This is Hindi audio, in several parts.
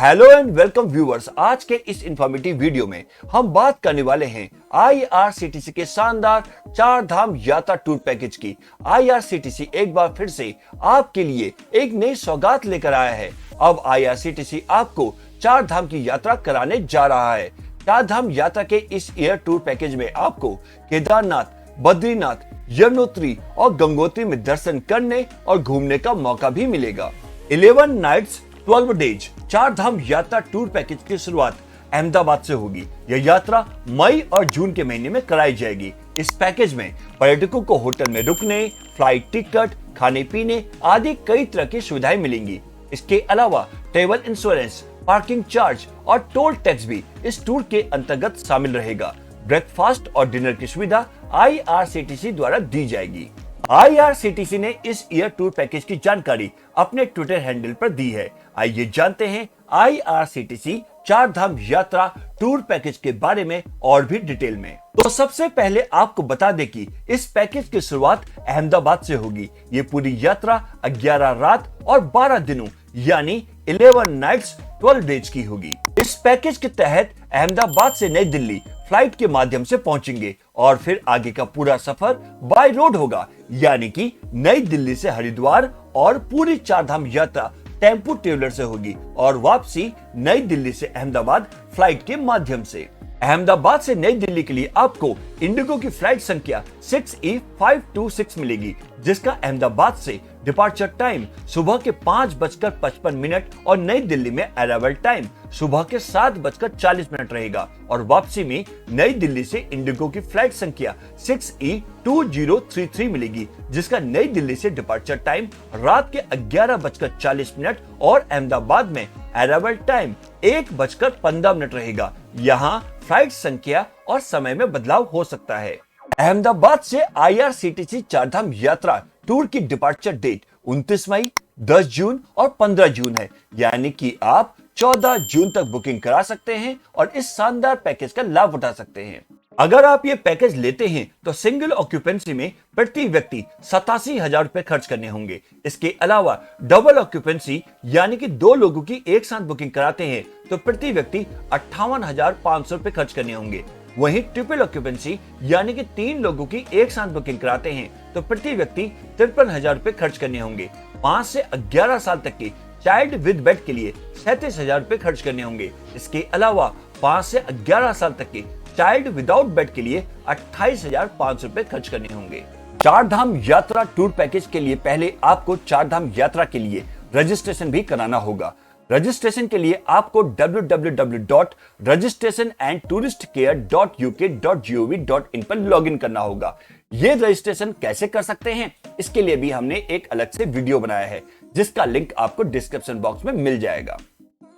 Hello and welcome viewers. आज के इस इंफॉर्मेटिव वीडियो में हम बात करने वाले हैं आईआरसीटीसी के शानदार 4 धाम यात्रा टूर पैकेज की। आईआरसीटीसी एक बार फिर से आपके लिए एक नई सौगात लेकर आया है। अब आईआरसीटीसी आपको 4 धाम की यात्रा कराने जा रहा है। 4 धाम यात्रा के इस एयर टूर पैकेज में आपको केदारनाथ, बद्रीनाथ, यमुनोत्री और गंगोत्री में दर्शन करने और घूमने का मौका भी मिलेगा। 11 नाइट्स 12 डेज 4 धाम यात्रा टूर पैकेज की शुरुआत अहमदाबाद से होगी। यह यात्रा मई और जून के महीने में कराई जाएगी। इस पैकेज में पर्यटकों को होटल में रुकने, फ्लाइट टिकट, खाने पीने आदि कई तरह की सुविधाएं मिलेंगी। इसके अलावा ट्रेवल इंश्योरेंस, पार्किंग चार्ज और टोल टैक्स भी इस टूर के अंतर्गत शामिल रहेगा। ब्रेकफास्ट और डिनर की सुविधा आईआरसीटीसी द्वारा दी जाएगी। आईआरसीटीसी ने इस एयर टूर पैकेज की जानकारी अपने ट्विटर हैंडल पर दी है। आइए जानते हैं आईआरसीटीसी 4 धाम यात्रा टूर पैकेज के बारे में और भी डिटेल में। तो सबसे पहले आपको बता दें कि इस पैकेज की शुरुआत अहमदाबाद से होगी। ये पूरी यात्रा 11 रात और 12 दिनों यानी 11 नाइट्स 12 डेज की होगी। इस पैकेज के तहत अहमदाबाद से नई दिल्ली फ्लाइट के माध्यम से पहुंचेंगे और फिर आगे का पूरा सफर बाय रोड होगा, यानी कि नई दिल्ली से हरिद्वार और पूरी 4 धाम यात्रा टेम्पो ट्रेवलर से होगी और वापसी नई दिल्ली से अहमदाबाद फ्लाइट के माध्यम से। अहमदाबाद से नई दिल्ली के लिए आपको इंडिगो की फ्लाइट संख्या 6E526 मिलेगी, जिसका अहमदाबाद से डिपार्चर टाइम सुबह के 5:55 और नई दिल्ली में अराइवल टाइम सुबह के 7:40 रहेगा और वापसी में नई दिल्ली से इंडिगो की फ्लाइट संख्या 6E2033 मिलेगी, जिसका नई दिल्ली से डिपार्चर टाइम रात के 11:40 और अहमदाबाद में अराइवल टाइम 1:15 रहेगा। यहाँ फ्लाइट संख्या और समय में बदलाव हो सकता है। अहमदाबाद से आईआरसीटीसी 4 धाम यात्रा टूर की डिपार्चर डेट 29 मई, 10 जून और 15 जून है, यानी कि आप 14 जून तक बुकिंग करा सकते हैं और इस शानदार पैकेज का लाभ उठा सकते हैं। अगर आप ये पैकेज लेते हैं तो सिंगल ऑक्यूपेंसी में प्रति व्यक्ति 87,000 रुपए खर्च करने होंगे। इसके अलावा डबल ऑक्यूपेंसी यानी कि 2 लोगों की एक साथ बुकिंग कराते हैं तो प्रति व्यक्ति 58,500 रुपए खर्च करने होंगे। वहीं ट्रिपल ऑक्यूपेंसी यानी कि 3 लोगों की एक साथ बुकिंग कराते हैं तो प्रति व्यक्ति 53,000 रुपए खर्च करने होंगे। 5 से 11 साल तक की चाइल्ड विद बेड के लिए 37,000 रुपए खर्च करने होंगे। इसके अलावा 5 से 11 साल तक की चाइल्ड विदाउट बेड के लिए 28,500 रुपए खर्च करने होंगे। 4 धाम यात्रा टूर पैकेज के लिए पहले आपको 4 धाम यात्रा के लिए रजिस्ट्रेशन भी कराना होगा। रजिस्ट्रेशन के लिए आपको www.registrationandtouristcare.uk.gov.in पर लॉगिन करना होगा। ये रजिस्ट्रेशन कैसे कर सकते हैं, इसके लिए भी हमने एक अलग से वीडियो बनाया है, जिसका लिंक आपको डिस्क्रिप्शन बॉक्स में मिल जाएगा।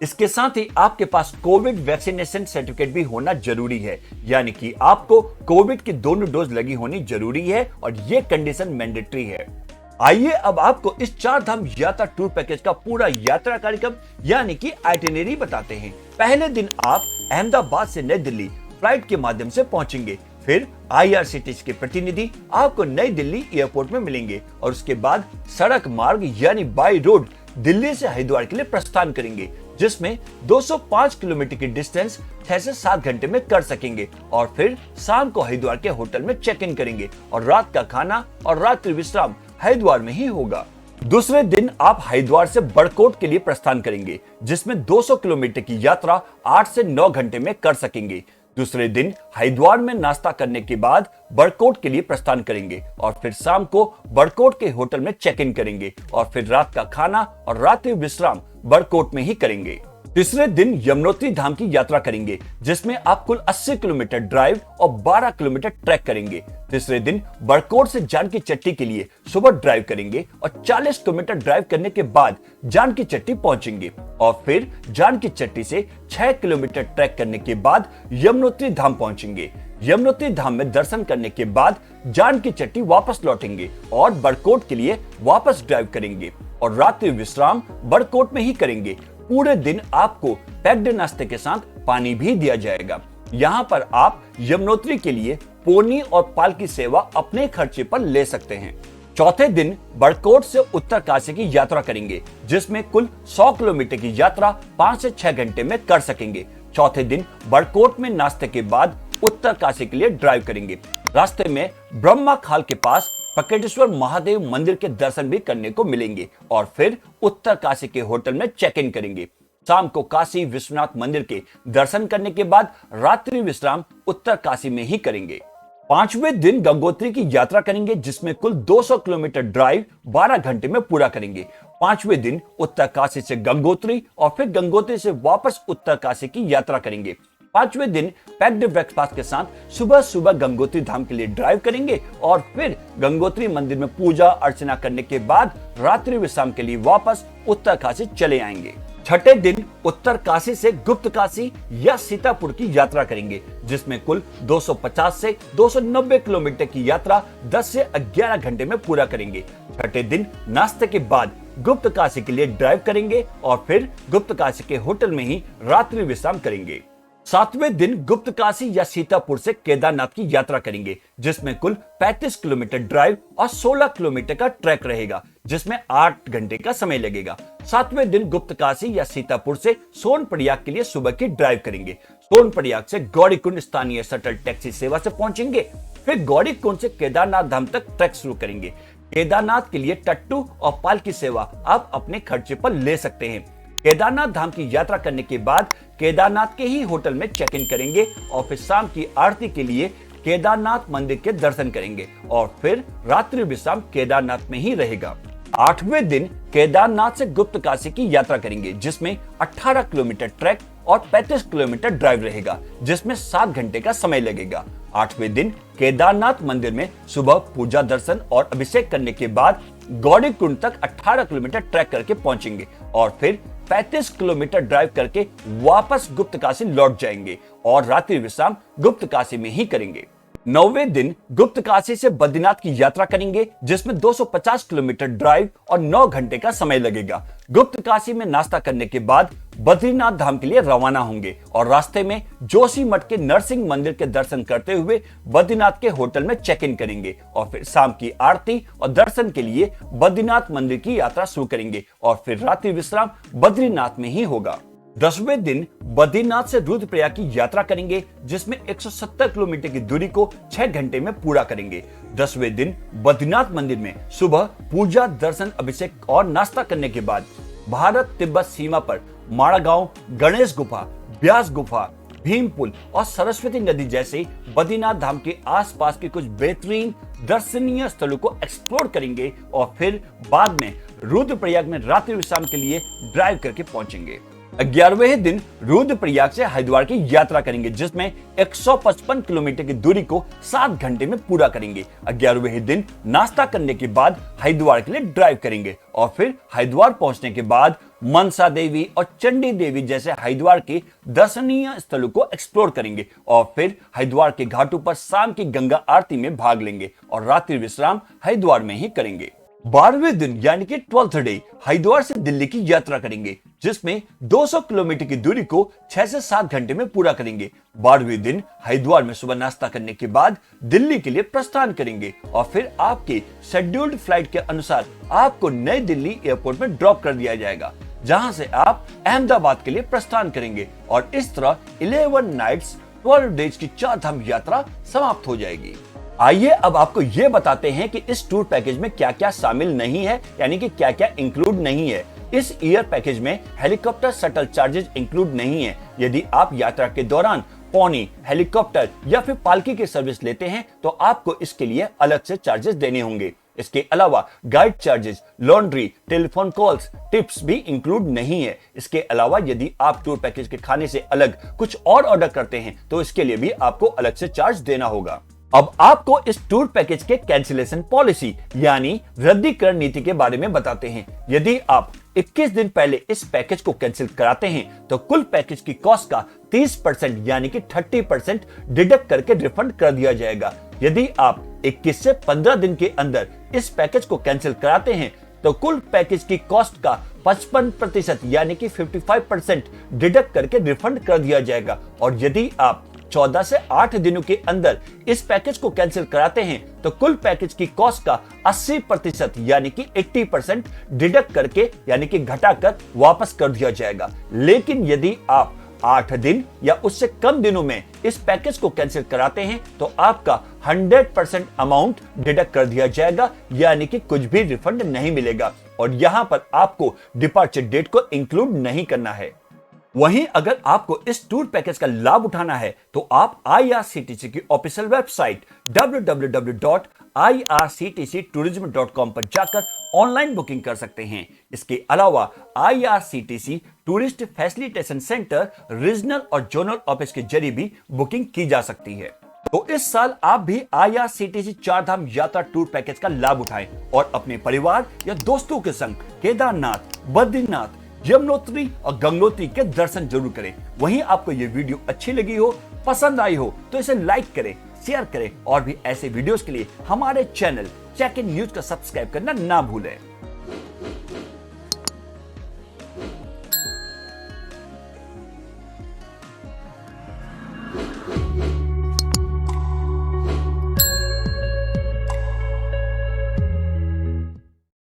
इसके साथ ही आपके पास कोविड वैक्सीनेशन सर्टिफिकेट भी होना जरूरी है, यानी कि आपको कोविड की दोनों डोज लगी होनी जरूरी है और ये कंडीशन मैंडेटरी है। आइए अब आपको इस 4 धाम यात्रा टूर पैकेज का पूरा यात्रा कार्यक्रम यानी कि आइटिनरी बताते हैं। पहले दिन आप अहमदाबाद से नई दिल्ली फ्लाइट के माध्यम से पहुंचेंगे। फिर आईआरसीटीसी के प्रतिनिधि आपको नई दिल्ली एयरपोर्ट में मिलेंगे और उसके बाद सड़क मार्ग यानी बाय रोड दिल्ली से हरिद्वार के लिए प्रस्थान करेंगे, जिसमें 205 किलोमीटर की डिस्टेंस 6 से 7 घंटे में कर सकेंगे और फिर शाम को हरिद्वार के होटल में चेक इन करेंगे और रात का खाना और रात्रि विश्राम हरिद्वार में ही होगा। दूसरे दिन आप हरिद्वार से बड़कोट के लिए प्रस्थान करेंगे, जिसमें 200 किलोमीटर की यात्रा 8 से 9 घंटे में कर सकेंगे। दूसरे दिन हरिद्वार में नाश्ता करने के बाद बड़कोट के लिए प्रस्थान करेंगे और फिर शाम को बड़कोट के होटल में चेक इन करेंगे और फिर रात का खाना और रात्रि विश्राम बड़कोट में ही करेंगे। तीसरे दिन यमुनोत्री धाम की यात्रा करेंगे, जिसमें आप कुल 80 किलोमीटर ड्राइव और 12 किलोमीटर ट्रैक करेंगे। तीसरे दिन बड़कोट से जानकी चट्टी के लिए सुबह ड्राइव करेंगे और 40 किलोमीटर ड्राइव करने के बाद जानकी चट्टी पहुंचेंगे और फिर जानकी चट्टी से 6 किलोमीटर ट्रैक करने के बाद यमुनोत्री धाम पहुंचेंगे। यमुनोत्री धाम में दर्शन करने के बाद जानकी चट्टी वापस लौटेंगे और बड़कोट के लिए वापस ड्राइव करेंगे और रात्रि विश्राम बड़कोट में ही करेंगे। पूरे दिन आपको पैक्ड नाश्ते के साथ पानी भी दिया जाएगा। यहाँ पर आप यमुनोत्री के लिए पोनी और पालकी सेवा अपने खर्चे पर ले सकते हैं। चौथे दिन बड़कोट से उत्तरकाशी की यात्रा करेंगे, जिसमें कुल 100 किलोमीटर की यात्रा 5 से 6 घंटे में कर सकेंगे। चौथे दिन बड़कोट में नाश्ते के बाद उत्तरकाशी के लिए ड्राइव करेंगे। रास्ते में ब्रह्मा खाल के पास पकेटेश्वर महादेव मंदिर के दर्शन भी करने को मिलेंगे और फिर उत्तरकाशी के होटल में चेक इन करेंगे। शाम को काशी विश्वनाथ मंदिर के दर्शन करने के बाद रात्रि विश्राम उत्तरकाशी में ही करेंगे। पांचवें दिन गंगोत्री की यात्रा करेंगे, जिसमें कुल 200 किलोमीटर ड्राइव 12 घंटे में पूरा करेंगे। पांचवें दिन उत्तरकाशी से गंगोत्री और फिर गंगोत्री से वापस उत्तरकाशी की यात्रा करेंगे। पांचवें दिन पैक्ड ब्रेकफास्ट के साथ सुबह सुबह गंगोत्री धाम के लिए ड्राइव करेंगे और फिर गंगोत्री मंदिर में पूजा अर्चना करने के बाद रात्रि विश्राम के लिए वापस उत्तरकाशी चले आएंगे। छठे दिन उत्तरकाशी से गुप्तकाशी या सीतापुर की यात्रा करेंगे, जिसमें कुल 250 से 290 किलोमीटर की यात्रा 10 से 11 घंटे में पूरा करेंगे। छठे दिन नाश्ते के बाद गुप्तकाशी के लिए ड्राइव करेंगे और फिर गुप्तकाशी के होटल में ही रात्रि विश्राम करेंगे। सातवें दिन गुप्तकाशी या सीतापुर से केदारनाथ की यात्रा करेंगे, जिसमें कुल 35 किलोमीटर ड्राइव और 16 किलोमीटर का ट्रैक रहेगा, जिसमें 8 घंटे का समय लगेगा। सातवें दिन गुप्तकाशी या सीतापुर से सोनप्रयाग के लिए सुबह की ड्राइव करेंगे। सोनप्रयाग से गौरीकुंड स्थानीय शटल टैक्सी सेवा से पहुंचेंगे, फिर गौरीकुंड से केदारनाथ धाम तक ट्रैक शुरू करेंगे। केदारनाथ के लिए टट्टू और पालकी सेवा आप अपने खर्चे पर ले सकते हैं। केदारनाथ धाम की यात्रा करने के बाद केदारनाथ के ही होटल में चेक इन करेंगे और फिर शाम की आरती के लिए केदारनाथ मंदिर के दर्शन करेंगे और फिर रात्रि विश्राम केदारनाथ में ही रहेगा। आठवें दिन केदारनाथ से गुप्तकाशी की यात्रा करेंगे, जिसमें 18 किलोमीटर ट्रैक और 35 किलोमीटर ड्राइव रहेगा, जिसमें 7 घंटे का समय लगेगा। आठवें दिन केदारनाथ मंदिर में सुबह पूजा दर्शन और अभिषेक करने के बाद गौरीकुंड तक 18 किलोमीटर ट्रैक करके पहुंचेंगे और फिर 35 किलोमीटर ड्राइव करके वापस गुप्तकाशी लौट जाएंगे और रात्रि विश्राम गुप्तकाशी में ही करेंगे। 9वें दिन गुप्तकाशी से बद्रीनाथ की यात्रा करेंगे, जिसमें 250 किलोमीटर ड्राइव और 9 घंटे का समय लगेगा। गुप्तकाशी में नाश्ता करने के बाद बद्रीनाथ धाम के लिए रवाना होंगे और रास्ते में जोशी मठ के नरसिंह मंदिर के दर्शन करते हुए बद्रीनाथ के होटल में चेक इन करेंगे और फिर शाम की आरती और दर्शन के लिए बद्रीनाथ मंदिर की यात्रा शुरू करेंगे और फिर रात्रि विश्राम बद्रीनाथ में ही होगा। 10वें दिन बद्रीनाथ से रुद्रप्रयाग की यात्रा करेंगे, जिसमें 170 किलोमीटर की दूरी को 6 घंटे में पूरा करेंगे। 10वें दिन बद्रीनाथ मंदिर में सुबह पूजा दर्शन अभिषेक और नाश्ता करने के बाद भारत तिब्बत सीमा पर माड़ागांव, गणेश गुफा, ब्यास गुफा, भीम पुल और सरस्वती नदी जैसे बद्रीनाथ धाम के आसपास के कुछ बेहतरीन दर्शनीय स्थलों को एक्सप्लोर करेंगे और फिर बाद में रुद्रप्रयाग में रात्रि विश्राम के लिए ड्राइव करके पहुंचेंगे। 11वें दिन रुद्रप्रयाग से हरिद्वार की यात्रा करेंगे, जिसमें 155 किलोमीटर की दूरी को 7 घंटे में पूरा करेंगे। 11वें दिन नाश्ता करने के बाद हरिद्वार के लिए ड्राइव करेंगे और फिर हरिद्वार पहुंचने के बाद मनसा देवी और चंडी देवी जैसे हरिद्वार के दर्शनीय स्थलों को एक्सप्लोर करेंगे और फिर हरिद्वार के घाटों पर शाम की गंगा आरती में भाग लेंगे और रात्रि विश्राम हरिद्वार में ही करेंगे। 12वें दिन यानी कि 12th डे हरिद्वार से दिल्ली की यात्रा करेंगे, जिसमें 200 किलोमीटर की दूरी को 6 से 7 घंटे में पूरा करेंगे। 12वें दिन हरिद्वार में सुबह नाश्ता करने के बाद दिल्ली के लिए प्रस्थान करेंगे और फिर आपके शेड्यूल्ड फ्लाइट के अनुसार आपको नई दिल्ली एयरपोर्ट में ड्रॉप कर दिया जाएगा, जहां से आप अहमदाबाद के लिए प्रस्थान करेंगे और इस तरह 11 नाइट्स 12 डेज की 4 धाम यात्रा समाप्त हो जाएगी। आइए अब आपको ये बताते हैं कि इस टूर पैकेज में क्या क्या शामिल नहीं है, यानी कि क्या क्या इंक्लूड नहीं है। इस ईयर पैकेज में हेलीकॉप्टर शटल चार्जेस इंक्लूड नहीं है। यदि आप यात्रा के दौरान पोनी, हेलीकॉप्टर या फिर पालकी की सर्विस लेते हैं तो आपको इसके लिए अलग से चार्जेस देने होंगे। इसके अलावा guide charges, laundry, telephone calls, tips भी इंक्लूड नहीं है। इसके अलावा यदि आप टूर पैकेज के खाने से अलग कुछ और ऑर्डर करते हैं तो इसके लिए भी आपको अलग से चार्ज देना होगा। अब आपको इस टूर पैकेज के कैंसिलेशन पॉलिसी यानी रद्दीकरण नीति के बारे में बताते हैं। यदि आप 21 दिन पहले इस पैकेज को कैंसिल कराते हैं तो कुल पैकेज की कॉस्ट का 30% यानी कि 30% डिडक्ट करके रिफंड कर दिया जाएगा। यदि आप 21 से 15 दिन के अंदर इस पैकेज को कैंसिल कराते हैं तो कुल पैकेज की कॉस्ट का 55% यानी कि 55% डिडक्ट करके रिफंड कर दिया जाएगा। और यदि आप 14 से 8 दिनों के अंदर इस पैकेज को कैंसिल कराते हैं तो कुल पैकेज की कॉस्ट का 80% यानी कि 80% डिडक्ट करके यानी कि घटाकर वापस कर दिया जाएगा। लेकिन यदि आप 8 दिन या उससे कम दिनों में इस पैकेज को कैंसिल कराते हैं तो आपका 100% अमाउंट डिडक्ट कर दिया जाएगा, यानी कि कुछ भी रिफंड नहीं मिलेगा और यहां पर आपको डिपार्चर डेट को इंक्लूड नहीं करना है। वहीं अगर आपको इस टूर पैकेज का लाभ उठाना है तो आप IRCTC की ऑफिशियल वेबसाइट www.irctctourism.com पर जाकर ऑनलाइन बुकिंग कर सकते हैं। इसके अलावा IRCTC tourist facilitation centre regional और जोनल ऑफिस के जरिए भी बुकिंग की जा सकती है। तो इस साल आप भी IRCTC चारधाम यात्रा टूर पैकेज का लाभ उठाएं और अपने परिवार या दोस्तों के संग केदारनाथ, बद्रीनाथ, यमुनोत्री और गंगोत्री के दर्शन जरूर करें। वहीं आपको ये वीडियो अच्छी लगी हो, पसंद आई हो तो इसे लाइक करें, शेयर करें और भी ऐसे वीडियोस के लिए हमारे चैनल चेक इन न्यूज का सब्सक्राइब करना ना भूलें।